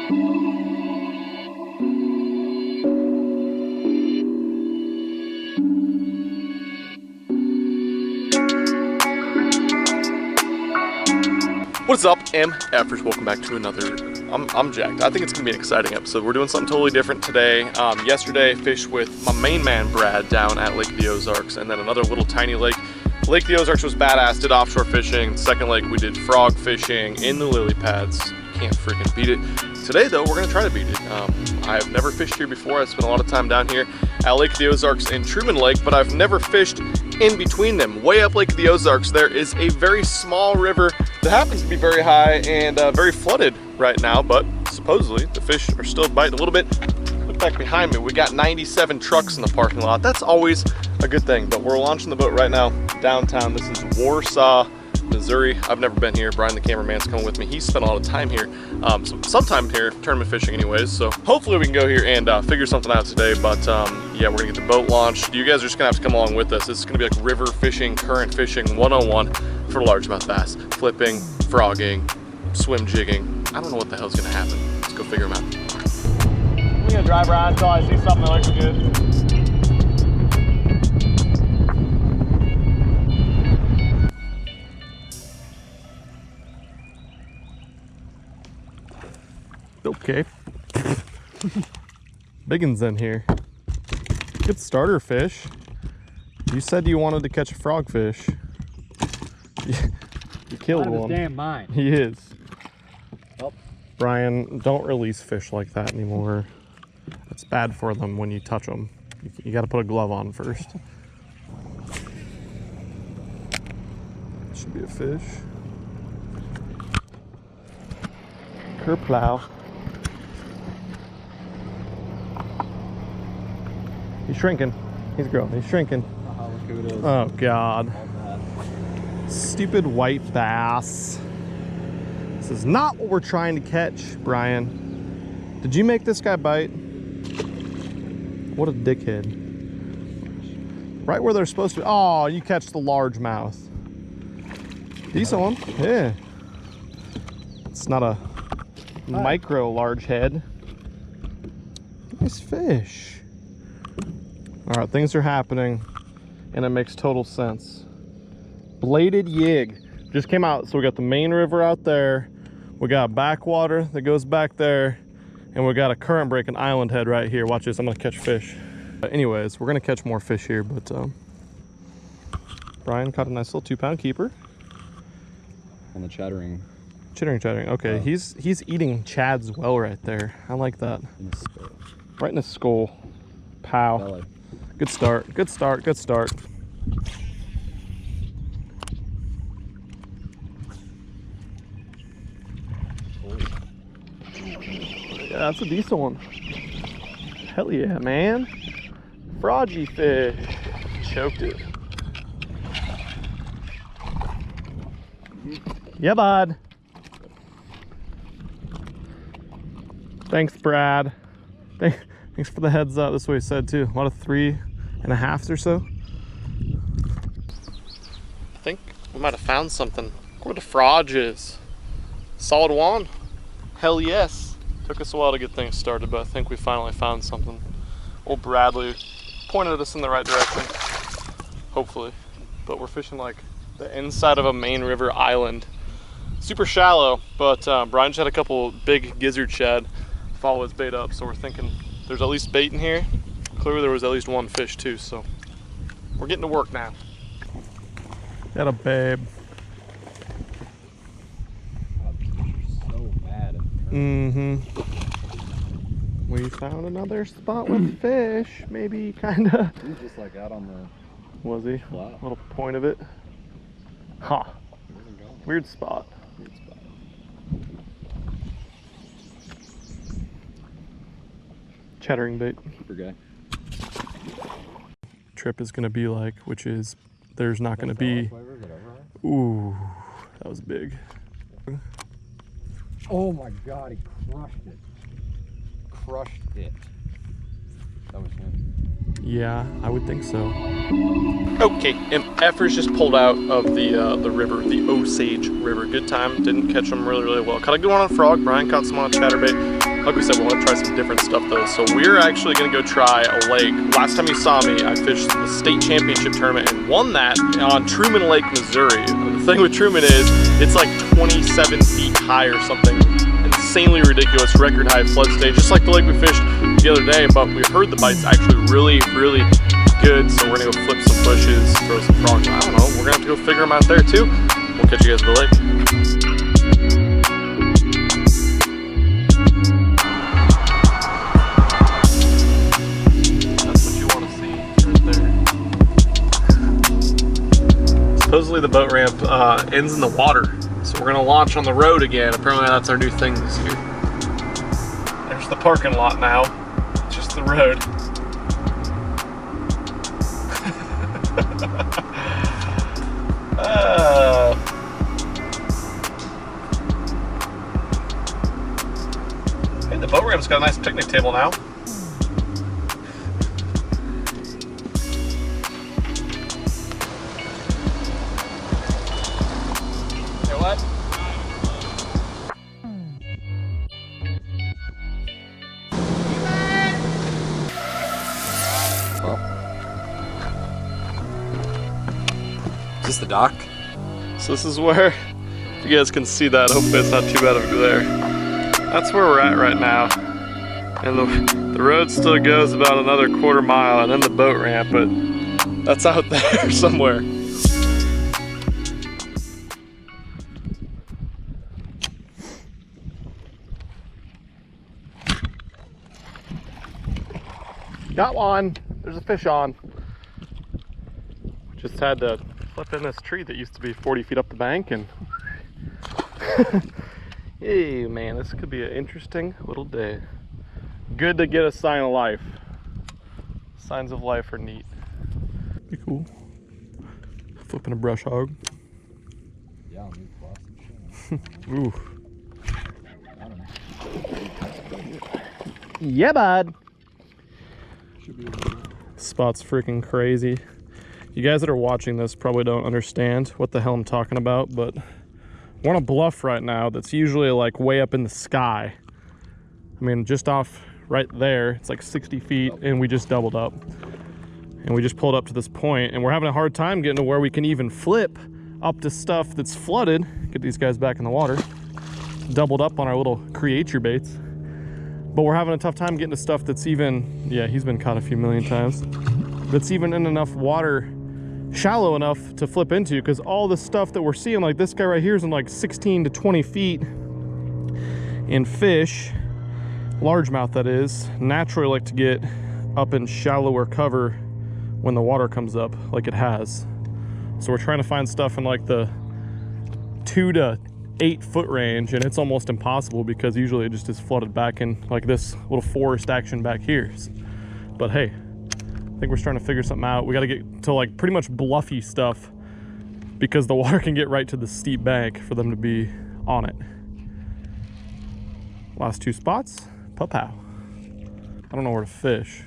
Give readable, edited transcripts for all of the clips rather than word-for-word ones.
What's up, MFers? Welcome back to another. I'm jacked. I think it's gonna be an exciting episode. We're doing something totally different today. Yesterday, fished with my main man Brad down at Lake of the Ozarks, and then another little tiny lake. Lake of the Ozarks was badass. Did offshore fishing. Second lake, we did frog fishing in the lily pads. Can't freaking beat it. Today, though, we're gonna try to beat it. I have never fished here before. I spent a lot of time down here at Lake of the Ozarks and Truman Lake, but I've never fished in between them. Way up Lake of the Ozarks, there is a very small river that happens to be very high and very flooded right now, but supposedly the fish are still biting a little bit. Look back behind me, we got 97 trucks in the parking lot. That's always a good thing, but we're launching the boat right now downtown. This is Warsaw, Missouri. I've never been here. Brian, the cameraman's coming with me. He's spent a lot of time here, sometime here, tournament fishing anyways, so hopefully we can go here and figure something out today. But yeah, we're gonna get the boat launched. You guys are just gonna have to come along with us. This is gonna be like river fishing, current fishing 101 for largemouth bass. Flipping, frogging, swim jigging. I don't know what the hell's gonna happen. Let's go figure them out. I'm gonna drive around until I see something that looks good. Okay. Biggin's in here. Good starter fish. You said you wanted to catch a frogfish. You killed one. Damn mine. He is. Oh. Brian, don't release fish like that anymore. It's bad for them when you touch them. You got to put a glove on first. Should be a fish. Kerplow. He's shrinking. He's growing. He's shrinking. Look who it is. Oh, God. Stupid white bass. This is not what we're trying to catch, Brian. Did you make this guy bite? What a dickhead. Right where they're supposed to be. Oh, you catch the largemouth. Decent one. Yeah. It's not a micro large head. Nice fish. All right, things are happening, and it makes total sense. Bladed yig just came out, so we got the main river out there, we got backwater that goes back there, and we got a current breaking island head right here. Watch this, I'm gonna catch fish. Anyways, we're gonna catch more fish here, but Brian caught a nice little 2-pound keeper. On the chattering. Chittering. Okay, he's eating Chad's well right there. I like that. In his skull. Right in his skull. Pow. Belly. Good start. Good start. Good start. Yeah, that's a decent one. Hell yeah, man. Froggy fish. Choked it. Yeah, bud. Thanks, Brad. Thanks for the heads up. That's what he said too. A lot of 3.5s or so. I think we might have found something. Look where the frog is. Solid one. Hell yes. Took us a while to get things started, but I think we finally found something. Old Bradley pointed us in the right direction. Hopefully. But we're fishing like the inside of a main river island. Super shallow, but Brian just had a couple big gizzard shad follow his bait up, so we're thinking there's at least bait in here. Clearly there was at least one fish too, so we're getting to work now. Got a babe. So bad. Mm-hmm. We found another spot with fish, maybe, kinda. He was just like out on the... Was he? Wow. Little point of it. Huh. Weird spot. Weird spot. Chattering bait. Keeper guy. Trip is gonna be like, which is there's not gonna be. Ooh, that was big. Oh my God, he crushed it. Crushed it. That was him. Yeah, I would think so. Okay, MFers just pulled out of the river, the Osage River. Good time. Didn't catch them really well. Caught a good one on frog. Brian caught some on a chatterbait. Like we said, we want to try some different stuff though. So we're actually going to go try a lake. Last time you saw me, I fished the state championship tournament and won that on Truman Lake, Missouri. The thing with Truman is it's like 27 feet high or something. Insanely ridiculous, record high flood stage, just like the lake we fished the other day, but we heard the bite's actually really good, so we're gonna go flip some bushes, throw some frogs. I don't know, we're gonna have to go figure them out there too. We'll catch you guys at the lake. Supposedly the boat ramp ends in the water, so we're gonna launch on the road again. Apparently that's our new thing this year. There's the parking lot now. It's just the road. Hey, the boat ramp's got a nice picnic table now. Is this the dock? So this is where, if you guys can see that, hopefully it's not too bad of a glare. That's where we're at right now. And the road still goes about another quarter mile and then the boat ramp, but that's out there somewhere. Got one. There's a fish on. Just had to flip in this tree that used to be 40 feet up the bank and hey man, this could be an interesting little day. Good to get a sign of life. Signs of life are neat. Be cool. Flipping a brush hog. Yeah, I'll need to some shit. Ooh. I don't know. Yeah, bud. Should be Spot's freaking crazy. You guys that are watching this probably don't understand what the hell I'm talking about, but we're on a bluff right now that's usually like way up in the sky. I mean, just off right there, it's like 60 feet, and we just doubled up. And we just pulled up to this point, and we're having a hard time getting to where we can even flip up to stuff that's flooded. Get these guys back in the water. Doubled up on our little create your baits. But we're having a tough time getting to stuff that's even, yeah, he's been caught a few million times. That's even in enough water, shallow enough to flip into, because all the stuff that we're seeing, like this guy right here is in like 16 to 20 feet. And fish, largemouth that is, naturally like to get up in shallower cover when the water comes up, like it has. So we're trying to find stuff in like the 2 to 8 foot range, and it's almost impossible because usually it just is flooded back in like this little forest action back here. But hey, I think we're starting to figure something out. We got to get to like pretty much bluffy stuff because the water can get right to the steep bank for them to be on it. Last 2 spots, pow-pow. I don't know where to fish.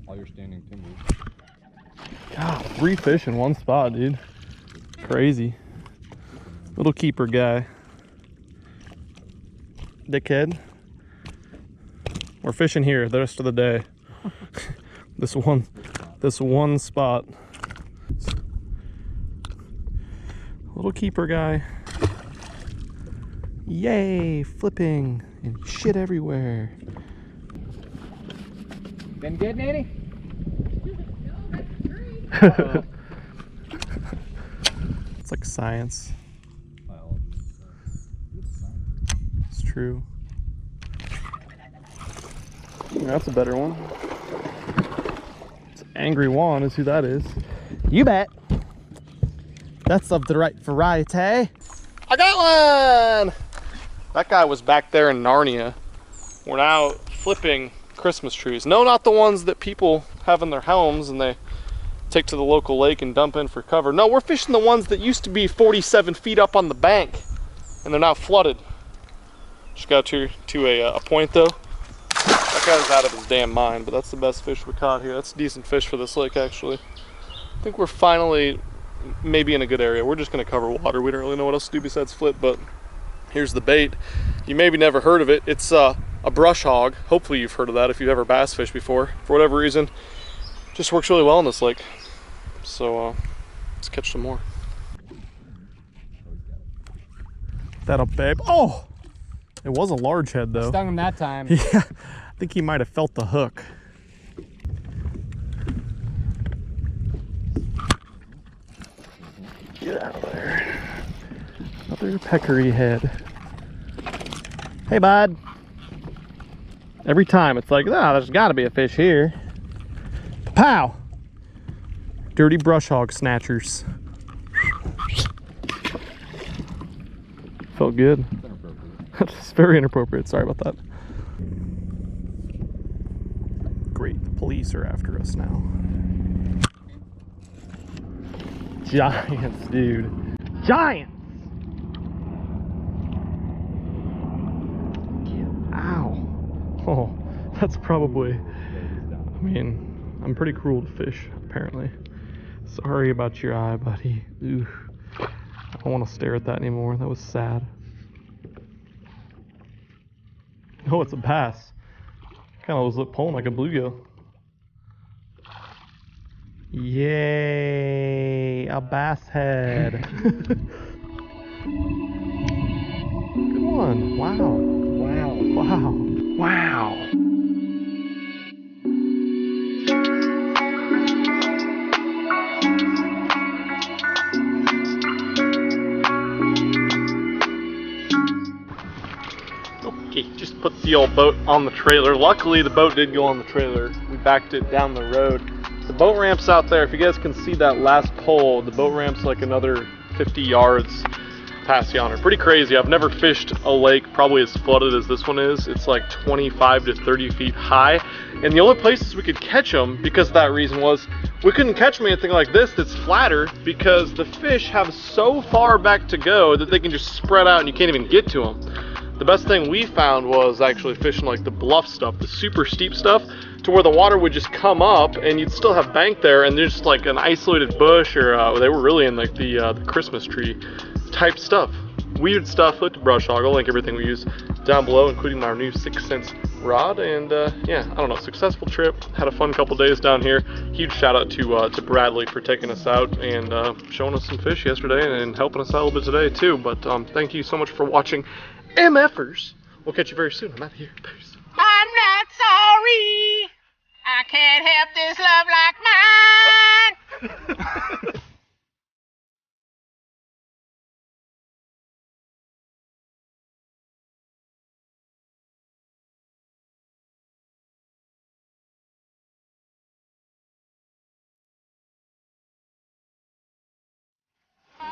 all your standing timbers. God, 3 fish in 1 spot, dude. Crazy. Little keeper guy. Dickhead. We're fishing here the rest of the day. this one spot. Little keeper guy. Yay, flipping and shit everywhere. Been good, Nanny? It's like science. Well, It's true. That's a better one. It's Angry Juan is who that is. You bet. That's of the right variety. I got one! That guy was back there in Narnia. We're now flipping Christmas trees. No, not the ones that people have in their homes and they take to the local lake and dump in for cover. No, we're fishing the ones that used to be 47 feet up on the bank and they're now flooded. Just got to a point though. That guy's out of his damn mind, but that's the best fish we caught here. That's a decent fish for this lake actually. I think we're finally maybe in a good area. We're just gonna cover water. We don't really know what else to do besides flip, but here's the bait. You maybe never heard of it. It's a brush hog. Hopefully you've heard of that if you've ever bass fished before. For whatever reason, just works really well in this lake. So let's catch some more. That up, babe. Oh, it was a large head though. Stung him that time. Yeah, I think he might have felt the hook. Get out of there. Another peccary head. Hey, bud. Every time it's like, ah, there's got to be a fish here. Pow! Dirty brush hog snatchers. Felt good. That's very inappropriate. Sorry about that. Great, the police are after us now. Giants, dude. Giants! Ow. Oh, that's probably, I mean, I'm pretty cruel to fish, apparently. Sorry about your eye, buddy. Ooh. I don't want to stare at that anymore. That was sad. Oh, it's a bass. Kind of was pulling like a bluegill. Yay, a bass head. Good one. Wow. Wow. Wow. Wow. Okay, just put the old boat on the trailer. Luckily, the boat did go on the trailer. We backed it down the road. The boat ramp's out there. If you guys can see that last pole, the boat ramp's like another 50 yards past yonder. Pretty crazy. I've never fished a lake probably as flooded as this one is. It's like 25 to 30 feet high. And the only places we could catch them, because of that reason, was we couldn't catch them anything like this that's flatter, because the fish have so far back to go that they can just spread out and you can't even get to them. The best thing we found was actually fishing like the bluff stuff, the super steep stuff, to where the water would just come up and you'd still have bank there and there's just like an isolated bush, or they were really in like the Christmas tree type stuff. Weird stuff, with the brush hog. I'll link everything we use down below, including our new 6 cents rod. And yeah, I don't know, successful trip. Had a fun couple days down here. Huge shout out to Bradley for taking us out and showing us some fish yesterday and helping us out a little bit today too. But thank you so much for watching. MFers. We'll catch you very soon. I'm out of here. Peace. I'm not sorry. I can't help this love like mine.